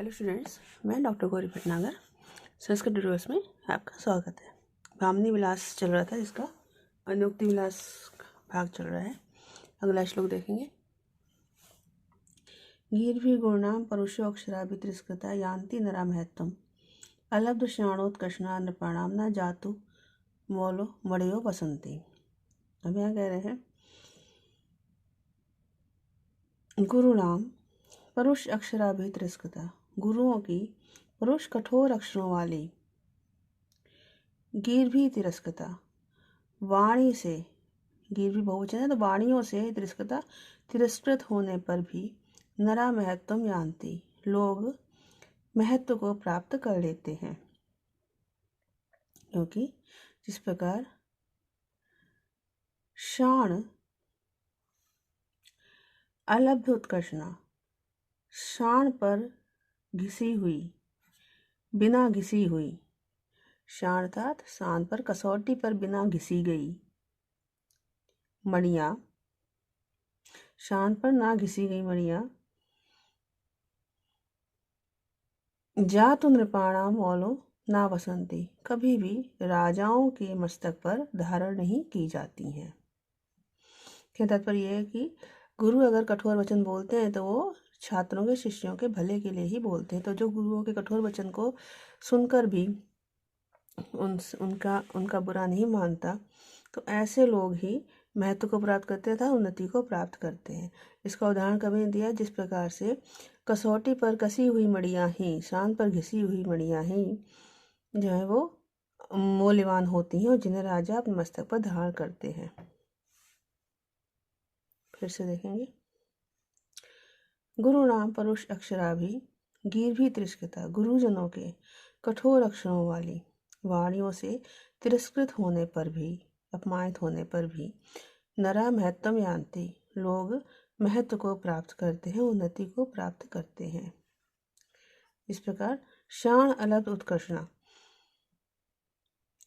Hello students, मैं doctor Gauri Bhatnagar Sanskrit tutorials में आपका स्वागत है। भामिनी विलास चल रहा था, जिसका अनुक्ति विलास भाग चल रहा है। अगला श्लोक देखेंगे। गीर्भि गुणाम परुषो अक्षराभि तिरस्कृता यान्ति नरा महत्तम अलब्ध श्राणोत्कर्षणा नृपाणाम न जातु मौलो मणयो वसंती। अब यहाँ कह रहे हैं गुरुणाम परुष अक्षराभि तिरस्कृता, गुरुओं की परुष कठोर अक्षरों वाली, गीर्भि तिरस्कृता वाणी से, गीर्भि बहुवचन है तो वाणियों से तिरस्कृता तिरस्कृत होने पर भी नरा महत्तम यान्ति, लोग महत्व को प्राप्त कर लेते हैं। क्योंकि जिस प्रकार शाण अलब्ध उत्कर्षणा, शाण पर घिसी हुई, बिना घिसी हुई, शाण अर्थात शान पर, कसौटी पर बिना घिसी गई, मणियाँ, शान पर ना घिसी गई मणियाँ, जातु नृपाणाम मौलो ना वसंती, कभी भी राजाओं के मस्तक पर धारण नहीं की जाती हैं। क्या तात्पर्य यह है कि गुरु अगर कठोर वचन बोलते हैं तो वो छात्रों के, शिष्यों के भले के लिए ही बोलते हैं। तो जो गुरुओं के कठोर वचन को सुनकर भी उनका बुरा नहीं मानता, तो ऐसे लोग ही महत्व को प्राप्त करते तथा उन्नति को प्राप्त करते हैं। इसका उदाहरण कवि ने दिया, जिस प्रकार से कसौटी पर कसी हुई मणियाँ ही, शान पर घिसी हुई मणियाँ ही जो है वो मूल्यवान होती हैं और जिन्हें राजा अपने मस्तक पर धारण करते हैं। फिर से देखेंगे। गुरु नाम परुष अक्षराभि गीर्भि तिरस्कृता, गुरुजनों के कठोर अक्षरों वाली वाणियों से तिरस्कृत होने पर भी, अपमानित होने पर भी नरा महत्तम यान्ति, लोग महत्व को प्राप्त करते हैं, उन्नति को प्राप्त करते हैं। इस प्रकार शान अलब्ध उत्कर्षणा,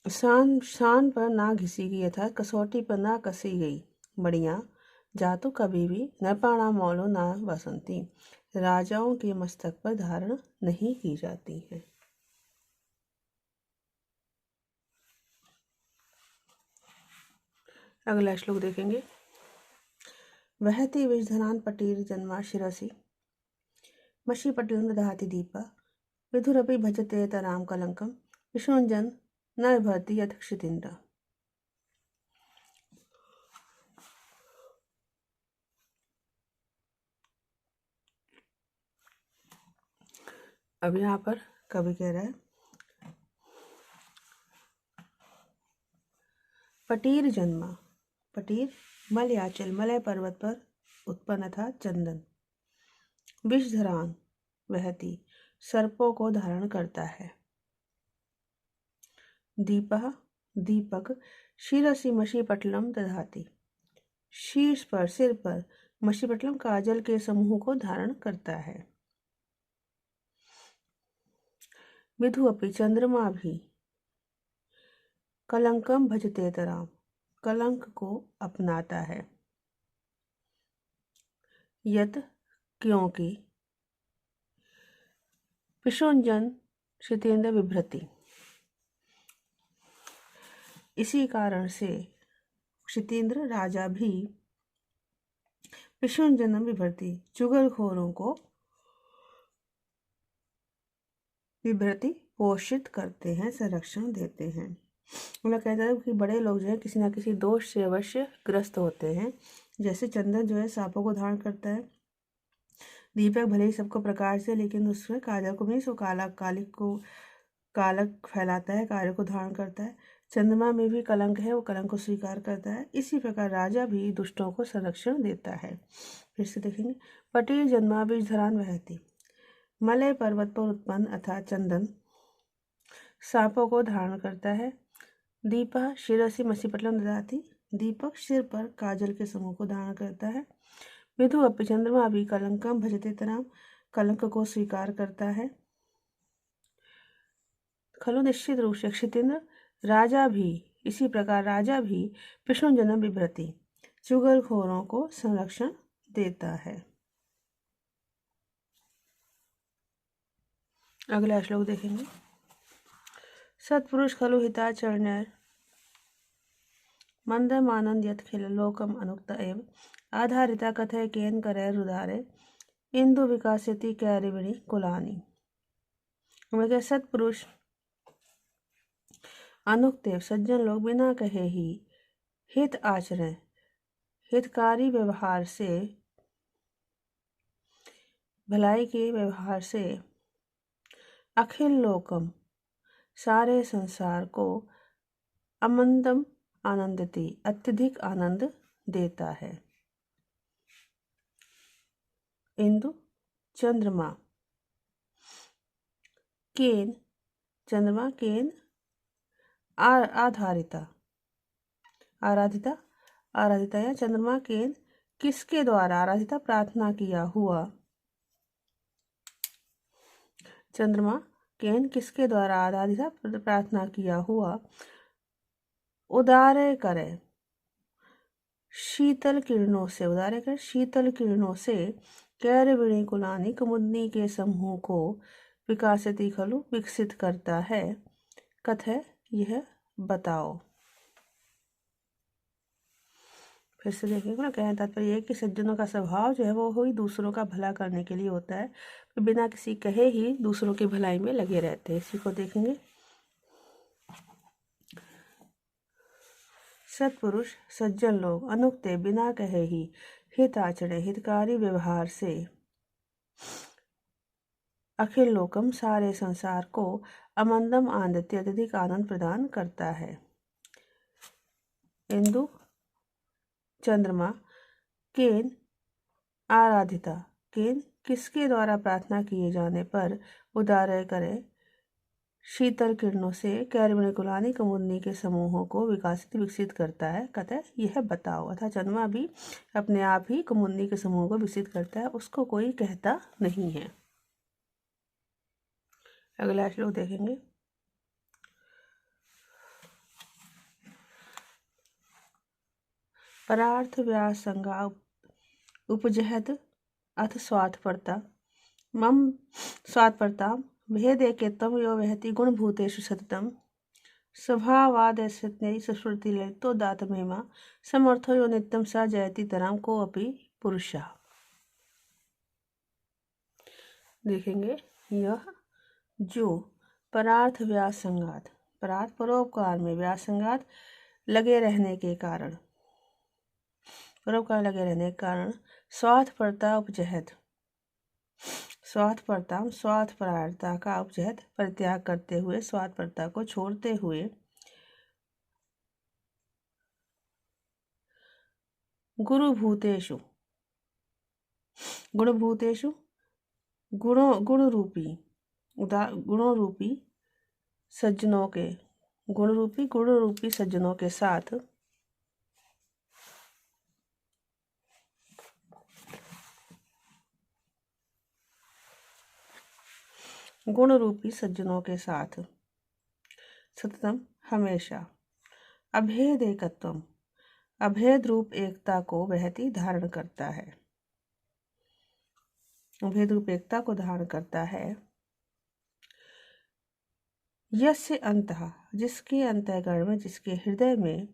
शान पर ना घिसी गई अर्थात कसौटी पर ना कसी गई मणियाँ, जातु कभी भी नृपाणा मौलो ना वसंती, राजाओं के मस्तक पर धारण नहीं की जाती हैं। अगला श्लोक देखेंगे। वहति विषधनान पटीर जन्मा शिरसि मषिपटलं दधाति दीपा विधुरपि भजते तराम कलंकम विशोंजन न भरति यथ क्षितीन्द्र। अब यहाँ पर कवि कह रहा है पटीर जन्मा, पटीर मलयाचल, मलय पर्वत पर उत्पन्न था चंदन। विषधरान वहती, सर्पों को धारण करता है। दीपा दीपक, शिरसि मषिपटलम दधाति, शीर्ष पर, सिर पर मषिपटलम काजल के समूह को धारण करता है। विधु अपि, चंद्रमा भी, कलंकम भजते तराम, कलंक को अपनाता है। यत क्योंकि, विशोंजन क्षितेन्द्र विभ्रति, इसी कारण से क्षितेन्द्र राजा भी विशोंजन विभ्रति, चुगलखोरों को विभ्रति पोषित करते हैं, संरक्षण देते हैं। उन्हें कहता है कि बड़े लोग जो है किसी न किसी दोष से अवश्य ग्रस्त होते हैं। जैसे चंदन जो है सांपों को धारण करता है, दीपक भले ही सबको प्रकाश से, लेकिन उसमें काजल को भी, सो कालक फैलाता है, कार्य को धारण करता है। चंद्रमा में भी कलंक है, वो कलंक को स्वीकार करता है। इसी प्रकार राजा भी दुष्टों को संरक्षण देता है। फिर से देखेंगे। पटीर जन्मा विषधरान वहति, मलय पर्वत पर उत्पन्न अर्थात चंदन सांपों को धारण करता है। दीपा शिरसि मषिपटलम दधाति, दीपक सिर पर काजल के समूह को धारण करता है। विधु अपि, चंद्रमा भी कलंकम भजते तराम, कलंक को स्वीकार करता है। खलु निश्चित रूप से क्षितेन्द्र, राजा भी, इसी प्रकार राजा भी विशोंजन विभ्रति, चुगलखोरों को संरक्षण देता है। अगला श्लोक देखेंगे। सत्पुरुष खलु हिताचरणैर मंदमानंद यत्खिल लोकम अनुक्त एव आधारिता कथय केन करैरुदारे इंदु विकासयति कैरिवणि कुलानि। हमें क्या सत्पुरुष अनुक्तेव सज्जन लोग बिना कहे ही हित आचरण हितकारी व्यवहार से भलाई के व्यवहार से अखिल लोकम सारे संसार को अमंदम आनंदती अत्यधिक आनंद देता है। इंदु चंद्रमा केन चंद्रमा केन आधारिता आराधिता आराधिता या चंद्रमा केन किसके द्वारा आराधिता प्रार्थना किया हुआ चंद्रमा केन किसके द्वारा आराधिता प्रार्थना किया हुआ उदारे करे शीतल किरणों से उदारे कर शीतल किरणों से कैरविणी कुलानी कुमुदनी के समूह को विकासती खलु विकसित करता है। कथय यह बताओ। फिर से देखेंगे ना, कहने तात्पर्य यह कि सज्जनों का स्वभाव जो है वो ही दूसरों का भला करने के लिए होता है, तो बिना किसी कहे ही दूसरों की भलाई में लगे रहते हैं। इसी को देखेंगे। सत्पुरुष सज्जन लोग अनुक्ते बिना कहे ही हित आचरण हितकारी व्यवहार से अखिल लोकम सारे संसार को अमंदम आनंद अत्यधिक आनंद प्रदान करता है। इंदु चंद्रमा केन आराधिता केन किसके द्वारा प्रार्थना किए जाने पर उदारय करे शीतल किरणों से कैरविणी कुलानी कुमुदनी के समूहों को विकसित करता है। कथय यह बताओ। अतः चंद्रमा भी अपने आप ही कुमुदनी के समूह को विकसित करता है, उसको कोई कहता नहीं है। अगला श्लोक देखेंगे। परार्थ व्यासंगा उपजहत अथ स्वार्थपरता मम स्वार्थपरता भेदे के तम यो वहति गुणभूतेषु सततम स्वभावादस्यत्नै सुश्रुति ललितो दात महिमा समर्थो यो नित्यम स जयति तराम को अपि पुरुषः। देखेंगे यह जो परार्थ व्यासंगात परार्थ परोपकार में व्यासंगात लगे रहने के कारण परोपकार लगे रहने के कारण स्वार्थपरता उपजहत स्वार्थपरता स्वार्थपरायणता का उपजहत परित्याग करते हुए स्वार्थपरता को छोड़ते हुए गुणभूतेषु गुणभूतेषु गुणों रूपी सज्जनों के गुण रूपी सज्जनों के साथ गुण रूपी सज्जनों के साथ सततम हमेशा अभेद एकत्वम अभेद रूप एकता को वहती धारण करता है। अभेद रूप एकता को धारण करता है। यस्य अंतः जिसके अंतःकरण में जिसके हृदय में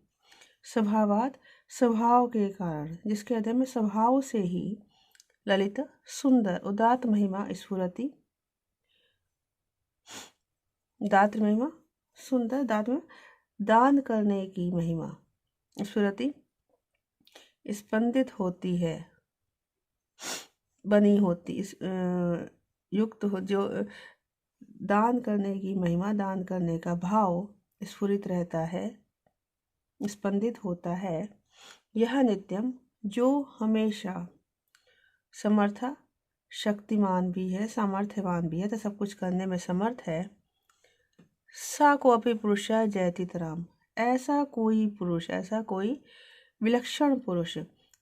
स्वभावात स्वभाव के कारण जिसके हृदय में स्वभाव से ही ललित सुंदर उदात महिमा स्फुरति दात महिमा सुंदर दात में दान करने की महिमा स्फुरति स्पंदित होती है बनी होती युक्त हो जो दान करने की महिमा दान करने का भाव स्फुरित रहता है स्पंदित होता है। यह नित्यम जो हमेशा समर्था शक्तिमान भी है सामर्थ्यवान भी है तो सब कुछ करने में समर्थ है। सा को अपि पुरुष जयति तराम ऐसा कोई पुरुष ऐसा कोई विलक्षण पुरुष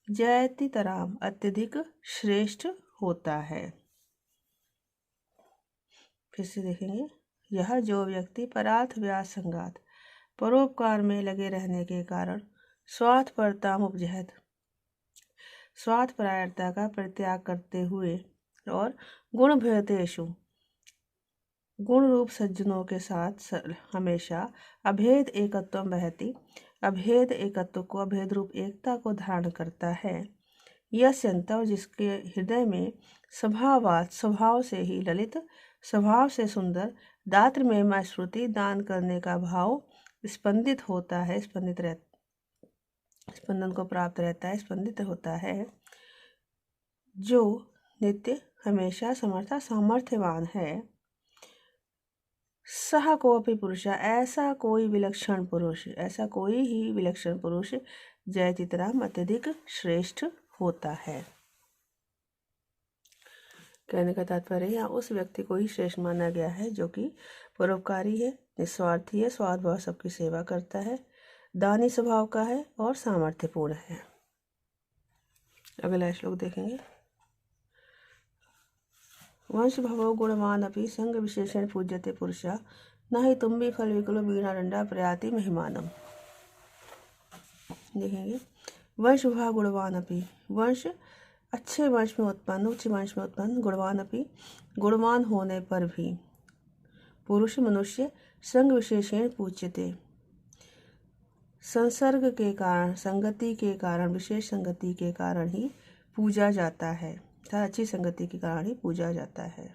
जयति तराम अत्यधिक श्रेष्ठ होता है। फिर से देखेंगे। यह जो व्यक्ति परार्थ व्यासंगात परोपकार में लगे रहने के कारण स्वार्थपरताम उपजहत स्वार्थपरायणता का परित्याग करते हुए और गुणभेदेषु गुण रूप सज्जनों के साथ हमेशा अभेद एकत्व बहती। अभेद एकत्व को अभेद रूप एकता को धारण करता है। यह संतव जिसके हृदय में स्वभाववाद स्वभाव से ही ललित, स्वभाव से सुंदर, दात्र में श्रुति दान करने का भाव स्पंदित होता है, स्पंदन को प्राप्त रहता है, स्पंदित होता है, जो नित्य हमेशा सामर्थ्यवान है। सह कोपि पुरुष, ऐसा कोई विलक्षण पुरुष, ऐसा कोई ही विलक्षण पुरुष जयतितराम अत्यधिक श्रेष्ठ होता है। कहने का तात्पर्य यहाँ उस व्यक्ति को ही श्रेष्ठ माना गया है जो कि परोपकारी है, निस्वार्थी है, स्वार्थ भाव सबकी सेवा करता है, दानी स्वभाव का है और सामर्थ्यपूर्ण है। अगला श्लोक देखेंगे। वंश भवो गुणवान अपि संग विशेषण पूज्यते पुरुषा, न ही तुम भी फल विकलो वीणा दंडा प्रयाति महिमानम। देखेंगे वंश भा गुणवान अपि, वंश अच्छे वंश में उत्पन्न, उच्च वंश में उत्पन्न, गुणवान अपि गुणवान होने पर भी, पुरुष मनुष्य संग विशेषण पूज्यते, संसर्ग के कारण, संगति के कारण, विशेष संगति के कारण ही पूजा जाता है, तथा अच्छी संगति के कारण ही पूजा जाता है।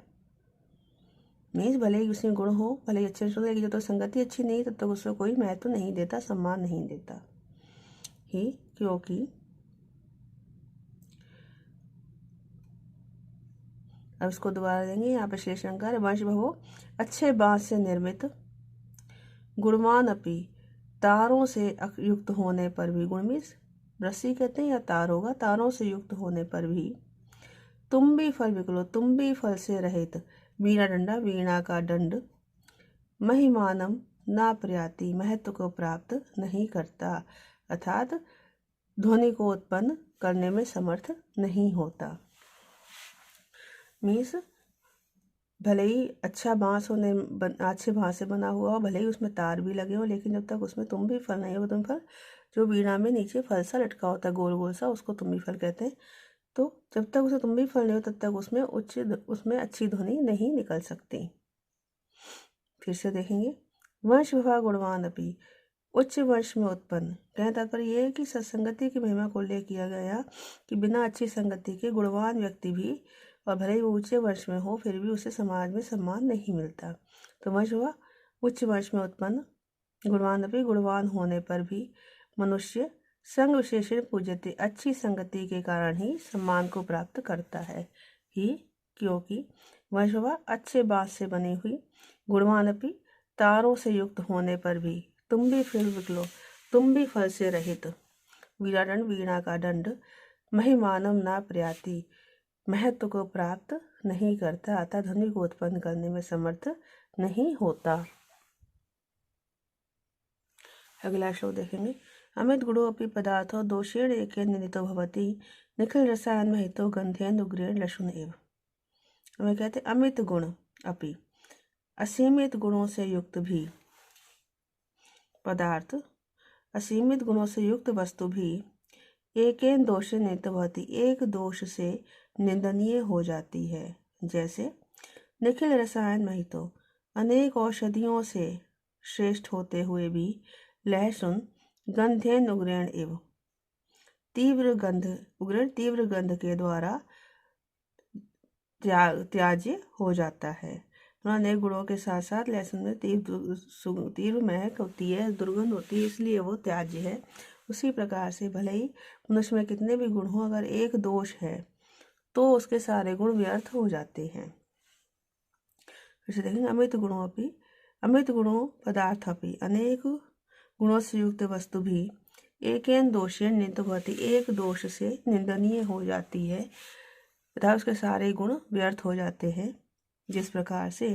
मीन्स भले ही उसमें गुण हो, भले ही अच्छे सुन, लेकिन जब तक संगति अच्छी नहीं तब तक उसको कोई महत्व नहीं देता, सम्मान नहीं देता ही, क्योंकि अब इसको दोबारा देंगे। यहाँ पे शेष अलंकार, वंश भवो अच्छे बांस से निर्मित, गुणवान अपि तारों से युक्त होने पर भी, गुण मीन्स रस्सी कहते हैं या तार होगा, तारों से युक्त होने पर भी, तुम भी फल विकलो, तुम भी फल से रहित, वीणा दंडा वीणा का दंड, महिमानम ना प्रयाति महत्व को प्राप्त नहीं करता, अर्थात ध्वनि को उत्पन्न करने में समर्थ नहीं होता। मीन्स भले ही अच्छा बांस होने, अच्छे बांस से बना हुआ हो, भले ही उसमें तार भी लगे हो, लेकिन जब तक उसमें तुम भी फल नहीं हो, तुम फल जो वीणा में नीचे फल सा लटका होता है गोल गोल सा, उसको तुम भी फल कहते हैं। तो जब तक उसे तुम भी फल नहीं हो तब तक उसमें अच्छी ध्वनि नहीं निकल सकती। फिर से देखेंगे। वंश विभाग गुणवान अपि, उच्च वंश में उत्पन्न, कहने तात्पर्य यह है कि सत्संगति की महिमा को उल्लेख किया गया कि बिना अच्छी संगति के गुणवान व्यक्ति भी, और भले ही वो ऊंचे वंश में हो, फिर भी उसे समाज में सम्मान नहीं मिलता। तो वंश हुआ उच्च वंश में उत्पन्न, गुणवान अपि गुणवान होने पर भी, मनुष्य संग विशेषण पूज्यते, अच्छी संगति के कारण ही सम्मान को प्राप्त करता है ही, क्योंकि वंश हुआ अच्छे बांस से बनी हुई, गुणवान अपि तारों से युक्त होने पर भी, तुम भी फल विकलो, तुम भी फल से रहित, वीणा दंड वीणा का दंड, महिमानम ना प्रयाति महत्व को प्राप्त नहीं करता, अतः ध्वनि को उत्पन्न करने में समर्थ नहीं होता। अगला श्लोक देखेंगे। अमित गुणो अपि पदार्थो दोषेण एकेन निंदितो भवति, निखिल रसायन महितो गंधेन उग्रेण लशुन एव। हमें कहते अमित गुण अपि, असीमित गुणों से युक्त भी पदार्थ, असीमित गुणों से युक्त वस्तु भी, एकेन दोषेण निंदितो भवति एक दोष से निंदनीय हो जाती है। जैसे निखिल रसायन महितो, अनेक औषधियों से श्रेष्ठ होते हुए भी, लहसुन गंधेन उग्रेण एव, तीव्र गंध, उग्रेण तीव्र गंध के द्वारा त्याज्य हो जाता है। अनेक गुणों के साथ साथ लहसुन में तीव्र महक होती है, दुर्गंध होती है, इसलिए वो त्याज्य है। उसी प्रकार से भले ही मनुष्य में कितने भी गुण हो, अगर एक दोष है तो उसके सारे गुण व्यर्थ हो जाते हैं। फिर से देखेंगे। अमित गुणों अपि, अमित गुणों पदार्थ अपि, अनेक गुणों से युक्त वस्तु भी, एकेन दोषेण निंदितो भवति एक दोष से निंदनीय हो जाती है, तथा उसके सारे गुण व्यर्थ हो जाते हैं। जिस प्रकार से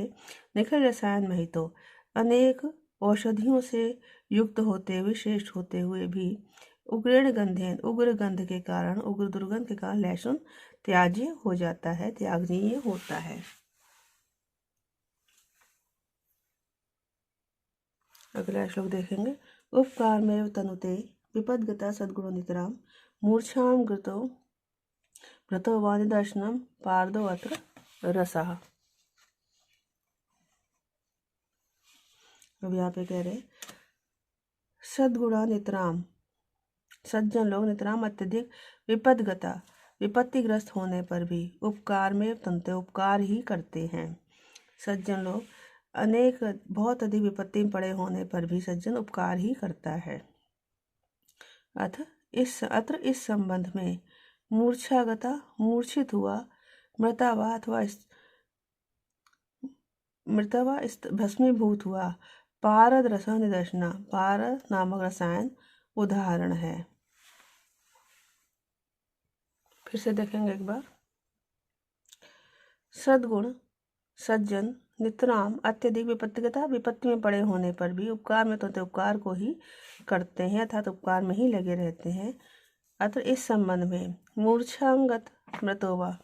निखिल रसायन महितो, अनेक औषधियों से युक्त होते हुए, श्रेष्ठ होते हुए भी, उग्रेण गंधेन उग्र गंध के कारण, उग्र दुर्गंध के कारण लहसुन त्याज्य हो जाता है, त्यागनीय होता है। अगला श्लोक देखेंगे। उपकार में तनुते विपदगता सद्गुणो नितराम, मूर्छाम भ्रतो वाणि दर्शनम पारदो अत्र रसः। अब यहाँ पे कह रहे सद्गुणा नितराम, सज्जन लोग नितराम अत्यधिक विपदगता, विपत्तिग्रस्त होने पर भी उपकार में तंत्र उपकार ही करते हैं। सज्जन लोग अनेक बहुत अधिक विपत्ति में पड़े होने पर भी सज्जन उपकार ही करता है। अत्र इस संबंध में मूर्छागता, मूर्छित हुआ, मृतावा अथवा भस्मीभूत हुआ, पारद रस निदर्शना, पारद नामक रसायन उदाहरण है। फिर से देखेंगे एक बार। सद्गुण सज्जन नितराम अत्यधिक विपत्तिगता, विपत्ति में पड़े होने पर भी उपकार में तो उपकार को ही करते हैं अर्थात उपकार में ही लगे रहते हैं। अत्र इस संबंध में मूर्छांगत मृतोवा,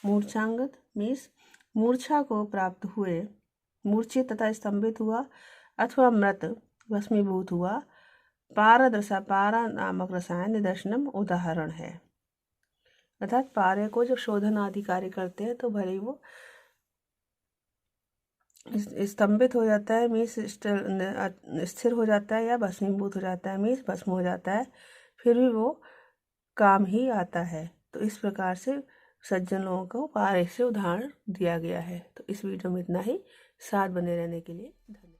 मूर्छांगत मीन्स मूर्छा को प्राप्त हुए, मूर्छित तथा स्तंभित हुआ अथवा मृत भस्मीभूत हुआ, पारदृशा, पारा नामक रसायन निदर्शनम उदाहरण है। अर्थात पारे को जब शोधन आदि कार्य करते हैं तो भले ही वो स्तंभित हो जाता है मीन्स स्थिर हो जाता है, या भस्मीभूत हो जाता है मीन्स भस्म हो जाता है, फिर भी वो काम ही आता है। तो इस प्रकार से सज्जन लोगों को पारे से उदाहरण दिया गया है। तो इस वीडियो में इतना ही। साथ बने रहने के लिए धन्यवाद।